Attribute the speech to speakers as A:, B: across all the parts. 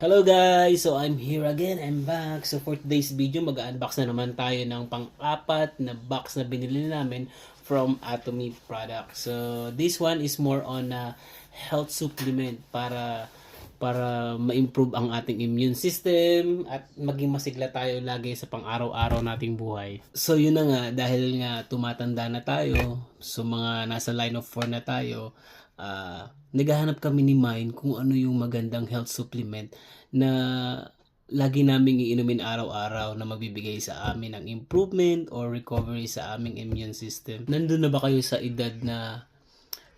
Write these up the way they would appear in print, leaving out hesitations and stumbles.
A: Hello guys! So I'm here again, I'm back. So for today's video, mag-unbox na naman tayo ng pang-apat na box na binili namin from Atomy products. So this one is more on health supplement para ma-improve ang ating immune system at maging masigla tayo lagi sa pang-araw-araw nating buhay. So yun na nga, dahil nga tumatanda na tayo, so mga nasa line of 4 na tayo, naghahanap kami ni Mind kung ano yung magandang health supplement na lagi naming iinumin araw-araw na magbibigay sa amin ng improvement or recovery sa aming immune system. Nandun na ba kayo sa edad na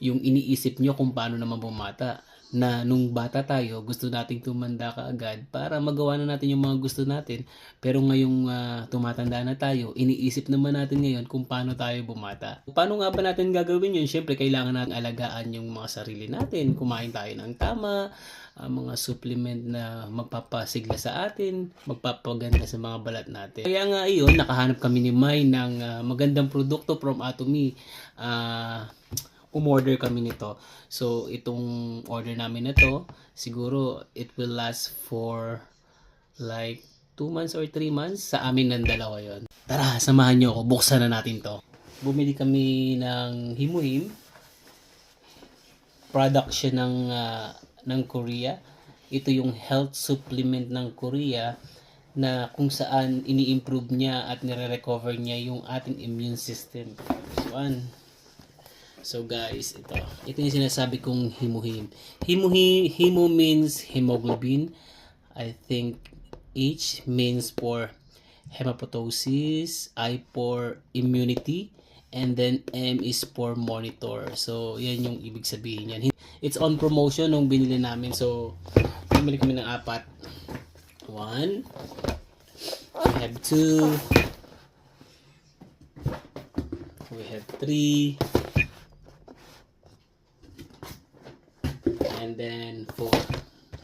A: yung iniisip nyo kung paano naman bumata? Na nung bata tayo, gusto nating tumanda kaagad para magawa na natin yung mga gusto natin. Pero ngayong tumatanda na tayo, iniisip naman natin ngayon kung paano tayo bumata. Paano nga ba natin gagawin yun? Siyempre, kailangan natin alagaan yung mga sarili natin. Kumain tayo ng tama, mga supplement na magpapasigla sa atin, magpapaganda sa mga balat natin. Kaya nga iyon, nakahanap kami ni Mai ng magandang produkto from Atomy. Umorder kami nito. So, itong order namin na to, siguro it will last for like 2 months or 3 months. Sa amin ng dalawa yon. Tara, samahan nyo ako. Buksan na natin to. Bumili kami ng Himuhim. Product siya ng Korea. Ito yung health supplement ng Korea na kung saan ini-improve niya at nire-recover niya yung ating immune system. So guys, ito yung sinasabi kong himuhim. Himu means hemoglobin. I think H means for hemoptosis, I for immunity, and then M is for monitor. So yan yung ibig sabihin yan. It's on promotion nung binili namin. So bumili kami ng 4. 1, we have 2, we have 3, and then 4.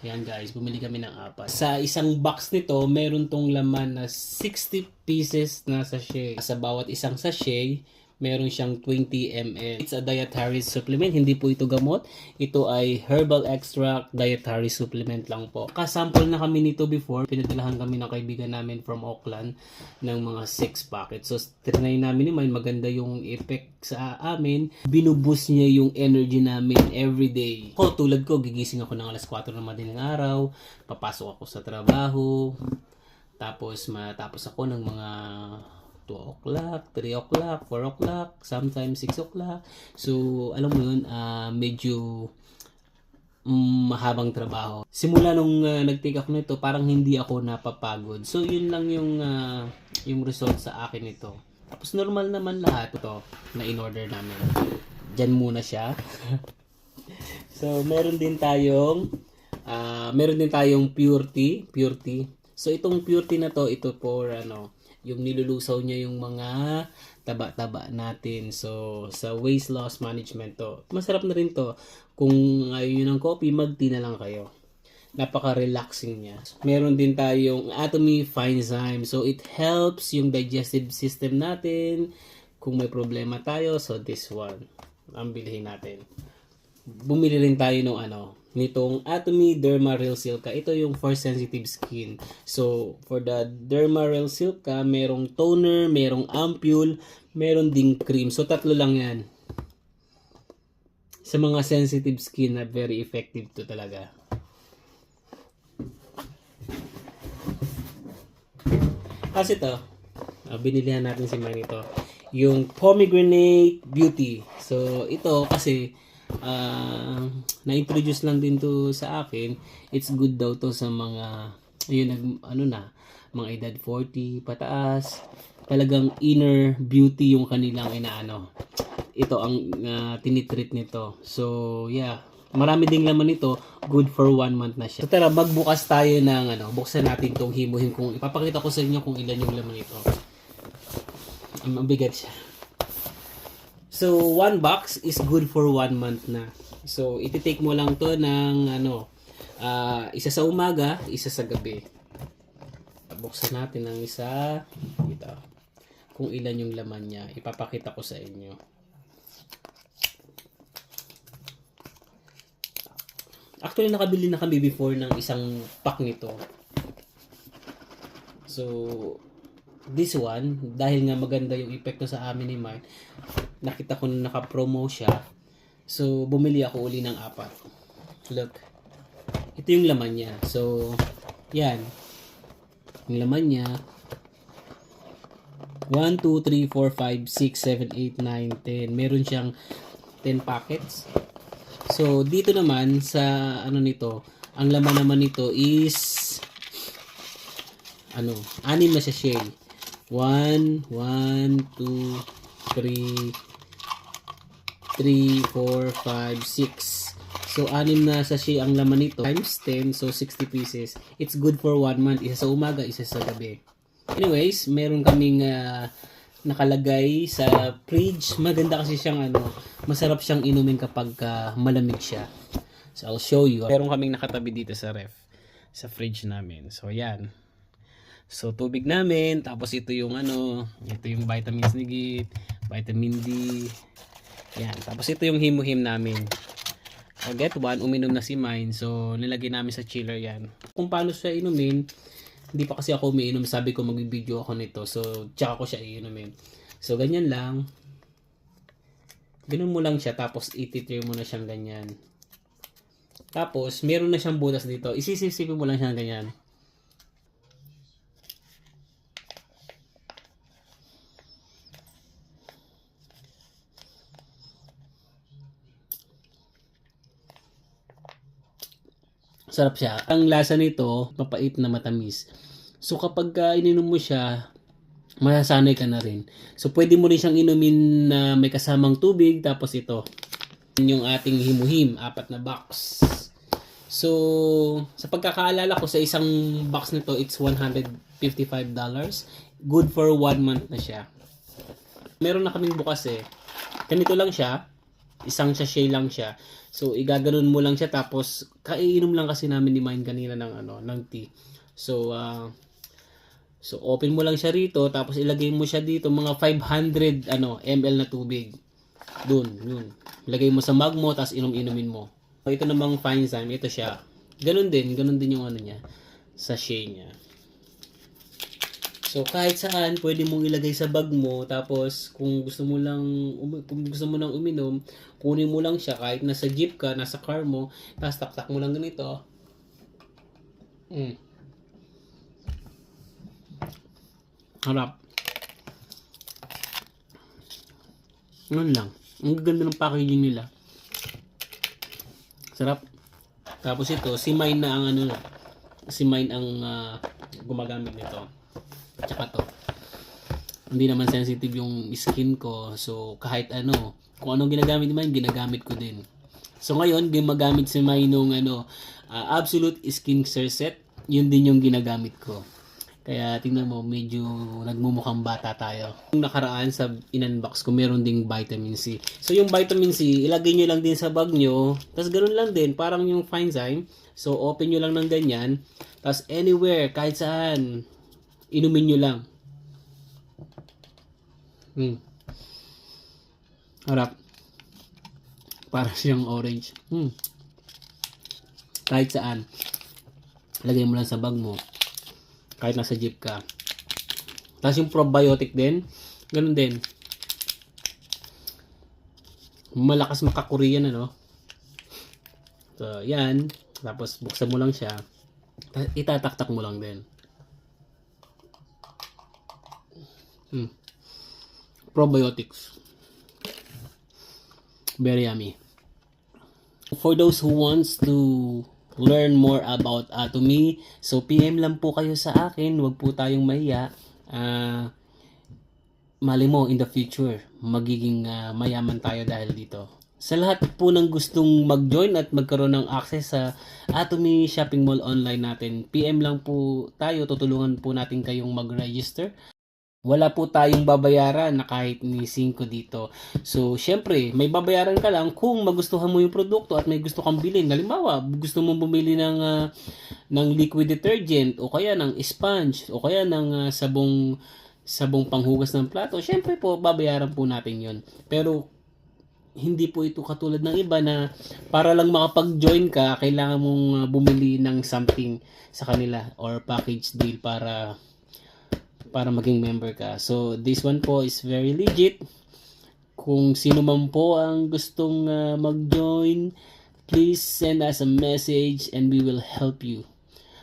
A: Yan guys, bumili kami ng 4. Sa isang box nito, meron tong laman na 60 pieces na sachet. Sa bawat isang sachet, meron siyang 20 ml. It's a dietary supplement, hindi po ito gamot. Ito ay herbal extract dietary supplement lang po. Kasample na kami nito before. Pinadalahan kami ng kaibigan namin from Auckland ng mga 6 packets. So, trinay namin naman, maganda yung effect sa amin. Binuboost niya yung energy namin everyday. Tulad ko, gigising ako ng alas 4 ng madaling araw. Papasok ako sa trabaho. Tapos, matapos ako ng mga 2 o'clock, 3 o'clock, 4 o'clock, sometimes 6 o'clock. So, alam mo yun, medyo mahabang trabaho. Simula nung nag-take ako nito, parang hindi ako napapagod. So, yun lang yung result sa akin ito. Tapos, normal naman lahat ito na in-order namin. Diyan muna siya. So, meron din tayong purity. So, itong purity na to, ito for yung nilulusaw niya yung mga taba-taba natin. So, sa weight loss management to. Masarap na rin to. Kung ayaw nyo ng coffee, mag-tea na lang kayo. Napaka-relaxing niya. Meron din tayong Atomy Fine Zyme. So, it helps yung digestive system natin. Kung may problema tayo, so this one ang bilhin natin. Bumili rin tayo nitong Atomy Derma Real Silka. Ito yung for sensitive skin. So, for the Derma Real Silka, merong toner, merong ampule, meron ding cream. So, 3 lang yan. Sa mga sensitive skin na very effective to talaga. Kasi ito, binilihan natin si Manito. Yung Pomegranate Beauty. So, ito kasi na-introduce lang din to sa akin. It's good daw to sa mga mga edad 40 pataas. Talagang inner beauty yung kanilang ito ang tinitreat nito. So yeah, marami ding laman nito. Good for 1 month na siya. So tara, magbukas tayo ng buksan natin tong himuhin. Kung ipapakita ko sa inyo kung ilan yung laman nito. Ang bigat siya. So, 1 box is good for 1 month na. So, iti-take mo lang to ng isa sa umaga, isa sa gabi. Buksan natin ang isa. Dito. Kung ilan yung laman niya. Ipapakita ko sa inyo. Actually, nakabili na kami before ng isang pack nito. So, this one, dahil nga maganda yung epekto sa amin ni Mark, nakita ko na naka-promo siya. So, bumili ako uli ng 4. Look. Ito yung laman niya. So, yan. Yung laman niya. 1, 2, 3, 4, 5, 6, 7, 8, 9, 10. Meron siyang 10 packets. So, dito naman sa ano nito, ang laman naman nito is 6 na sachet. 1, 2, 3, 4, 5, 6. So, 6 na sachet ang laman nito. Times 10, so 60 pieces. It's good for 1 month. Isa sa umaga, isa sa gabi. Anyways, meron kaming nakalagay sa fridge. Maganda kasi siyang masarap siyang inumin kapag malamig siya. So, I'll show you. Meron kaming nakatabi dito sa ref, sa fridge namin. So, yan. So, tubig namin. Tapos, ito yung ito yung vitamins ni Git, vitamin D. Yan. Tapos, ito yung himuhim namin. I'll get one. Uminom na si Mine. So, nilagay namin sa chiller yan. Kung paano siya inumin, hindi pa kasi ako umiinom. Sabi ko mag-video ako nito. So, tsaka ko siya iinumin. So, ganyan lang. Ganun mo lang siya. Tapos, ititir mo na siyang ganyan. Tapos, meron na siyang butas dito. Isisipin mo lang siyang ganyan. Sarap siya. Ang lasa nito, mapait na matamis. So kapag ininom mo siya, masasanay ka na rin. So pwede mo rin siyang inumin na may kasamang tubig. Tapos ito, yung ating himuhim, 4 na box. So sa pagkakaalala ko, sa isang box nito, it's $155. Good for 1 month na siya. Meron na kaming bukas Ganito lang siya. Isang sachet lang siya. So, igaganon mo lang siya tapos kaiinom lang kasi namin ni Mine kanina ng tea. So, open mo lang siya rito tapos ilagay mo siya dito mga 500 ml na tubig. Yun. Ilagay mo sa mug mo tapos inom-inumin mo. Ito namang fine time, ito siya. Ganun din yung niya, sachet niya. So kahit saan pwede mong ilagay sa bag mo tapos kung gusto mo nang uminom, kunin mo lang siya kahit nasa jeep ka, nasa car mo, tapos taktak mo lang ganito. Harap. Ganun lang. Ang ganda ng packaging nila. Sarap. Tapos ito, si Mine na ang gumagamit nito. Tsaka to. Hindi naman sensitive yung skin ko. So, kahit kung anong ginagamit ni Mine, ginagamit ko din. So, ngayon, gumagamit si Mine nung Absolute Skin Care Set. Yun din yung ginagamit ko. Kaya, tingnan mo, medyo nagmumukhang bata tayo. Yung nakaraan sa in-unbox ko, meron ding vitamin C. So, yung vitamin C, ilagay nyo lang din sa bag nyo. Tapos, ganun lang din. Parang yung fine time. So, open nyo lang ng ganyan. Tapos, anywhere, kahit saan, inumin nyo lang. Harap. Para siyang orange. Kahit saan. Lagay mo lang sa bag mo. Kahit nasa jeep ka. Tapos yung probiotic din. Ganun din. Malakas makakorean So, yan. Tapos buksan mo lang siya. Itataktak mo lang din. Probiotics. Very yummy. For those who wants to learn more about Atomy, so PM lang po kayo sa akin. Huwag po tayong mahiya. Mali mo, in the future, magiging mayaman tayo dahil dito. Sa lahat po ng gustong mag-join at magkaroon ng access sa Atomy Shopping Mall online natin, PM lang po tayo. Tutulungan po natin kayong mag-register. Wala po tayong babayaran na kahit ni 5 dito. So, syempre, may babayaran ka lang kung magustuhan mo yung produkto at may gusto kang bilhin. Halimbawa, gusto mong bumili ng liquid detergent o kaya ng sponge o kaya ng sabong panghugas ng plato. Syempre po, babayaran po natin yon. Pero hindi po ito katulad ng iba na para lang makapag-join ka, kailangan mong bumili ng something sa kanila or package deal para maging member ka. So this one po is very legit. Kung sino man po ang gustong mag-join, please send us a message and we will help you.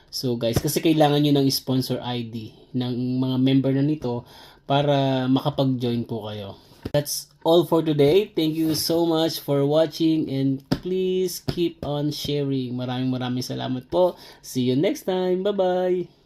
A: So guys, kasi kailangan nyo ng sponsor ID ng mga member na nito para makapag-join po kayo. That's all for today. Thank you so much for watching and please keep on sharing. Maraming salamat po. See you next time. Bye-bye!